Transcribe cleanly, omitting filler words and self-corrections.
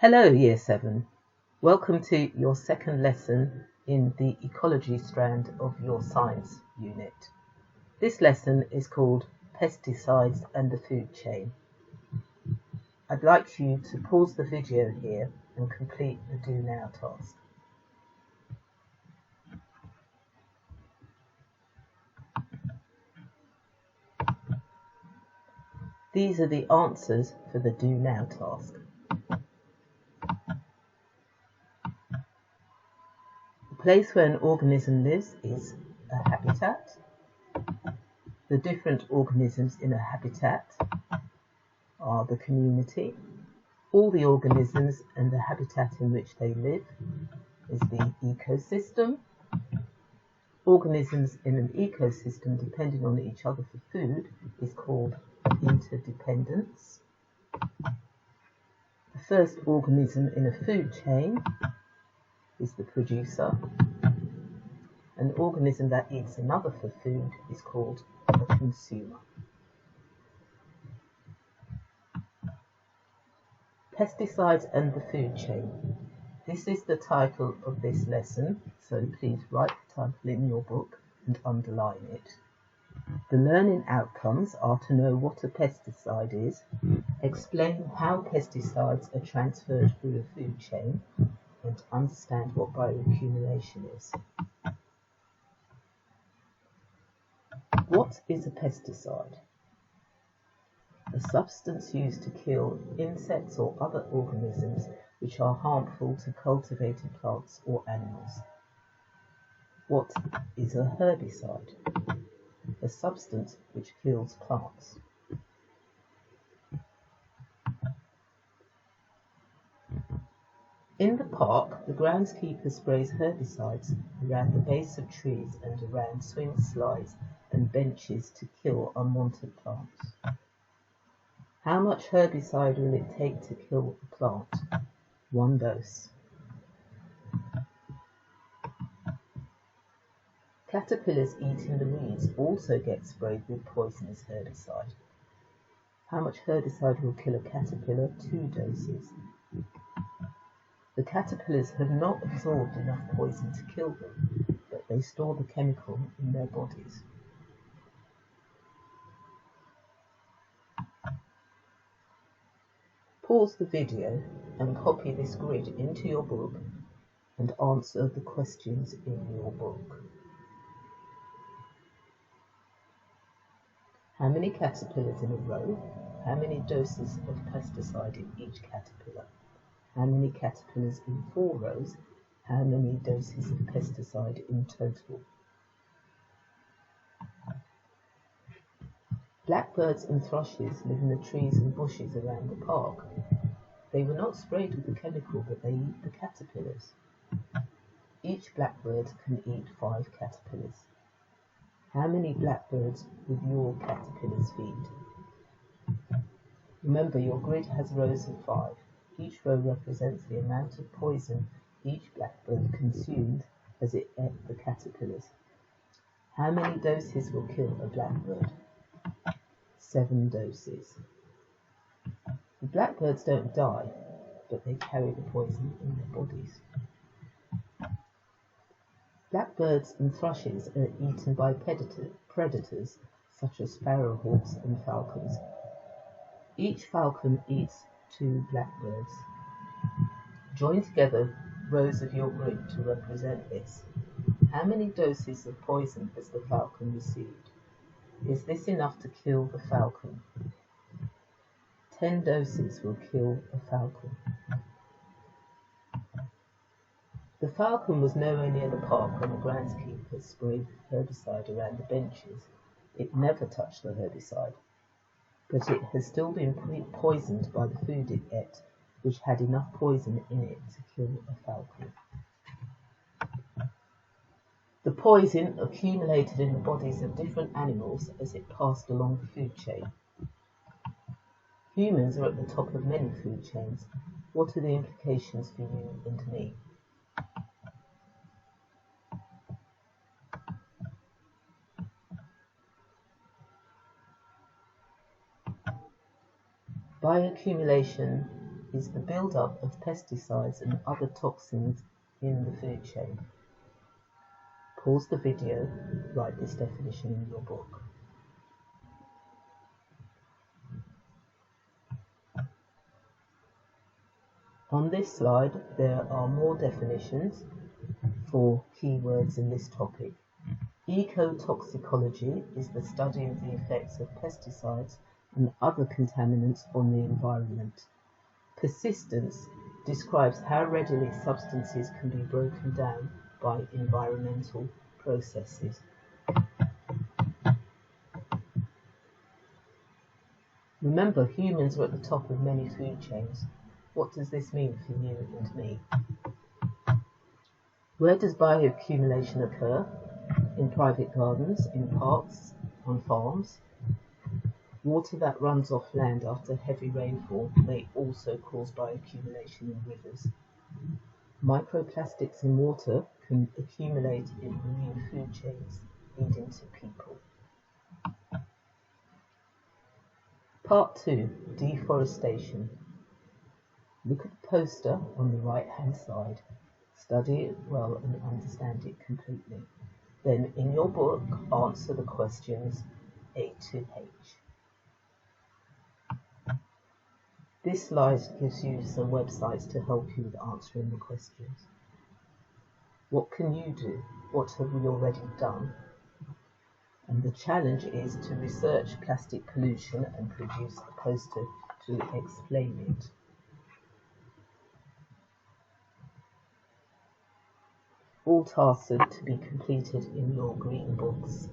Hello Year 7, welcome to your second lesson in the ecology strand of your science unit. This lesson is called Pesticides and the Food Chain. I'd like you to pause the video here and complete the Do Now task. These are the answers for the Do Now task. The place where an organism lives is a habitat. The different organisms in a habitat are the community. All the organisms and the habitat in which they live is the ecosystem. Organisms in an ecosystem depending on each other for food is called interdependence. The first organism in a food chain is the producer. An organism that eats another for food is called a consumer. Pesticides and the food chain. This is the title of this lesson, so please write the title in your book and underline it. The learning outcomes are to know what a pesticide is, explain how pesticides are transferred through a food chain, and understand what bioaccumulation is. What is a pesticide? A substance used to kill insects or other organisms which are harmful to cultivated plants or animals. What is a herbicide? A substance which kills plants. In the park, the groundskeeper sprays herbicides around the base of trees and around swing slides and benches to kill unwanted plants. How much herbicide will it take to kill a plant? 1 dose. Caterpillars eating the weeds also get sprayed with poisonous herbicide. How much herbicide will kill a caterpillar? 2 doses. The caterpillars have not absorbed enough poison to kill them, but they store the chemical in their bodies. Pause the video and copy this grid into your book and answer the questions in your book. How many caterpillars in a row? How many doses of pesticide in each caterpillar? How many caterpillars in 4 rows? How many doses of pesticide in total? Blackbirds and thrushes live in the trees and bushes around the park. They were not sprayed with the chemical, but they eat the caterpillars. Each blackbird can eat 5 caterpillars. How many blackbirds would your caterpillars feed? Remember, your grid has rows of 5. Each row represents the amount of poison each blackbird consumed as it ate the caterpillars. How many doses will kill a blackbird? 7 doses. The blackbirds don't die, but they carry the poison in their bodies. Blackbirds and thrushes are eaten by predators such as sparrowhawks and falcons. Each falcon eats 2 blackbirds. Join together rows of your grid to represent this. How many doses of poison has the falcon received? Is this enough to kill the falcon? 10 doses will kill a falcon. The falcon was nowhere near the park when the groundskeeper sprayed herbicide around the benches. It never touched the herbicide, but it has still been poisoned by the food it ate, which had enough poison in it to kill a falcon. The poison accumulated in the bodies of different animals as it passed along the food chain. Humans are at the top of many food chains. What are the implications for you and me? Bioaccumulation is the build-up of pesticides and other toxins in the food chain. Pause the video, write this definition in your book. On this slide, there are more definitions for keywords in this topic. Ecotoxicology is the study of the effects of pesticides and other contaminants on the environment. Persistence describes how readily substances can be broken down by environmental processes. Remember, humans are at the top of many food chains. What does this mean for you and me? Where does bioaccumulation occur? In private gardens, in parks, on farms. Water that runs off land after heavy rainfall may also cause bioaccumulation in rivers. Microplastics in water can accumulate in marine food chains, leading to people. Part 2. Deforestation. Look at the poster on the right-hand side. Study it well and understand it completely. Then, in your book, answer the questions A to H. This slide gives you some websites to help you with answering the questions. What can you do? What have we already done? And the challenge is to research plastic pollution and produce a poster to explain it. All tasks are to be completed in your green books.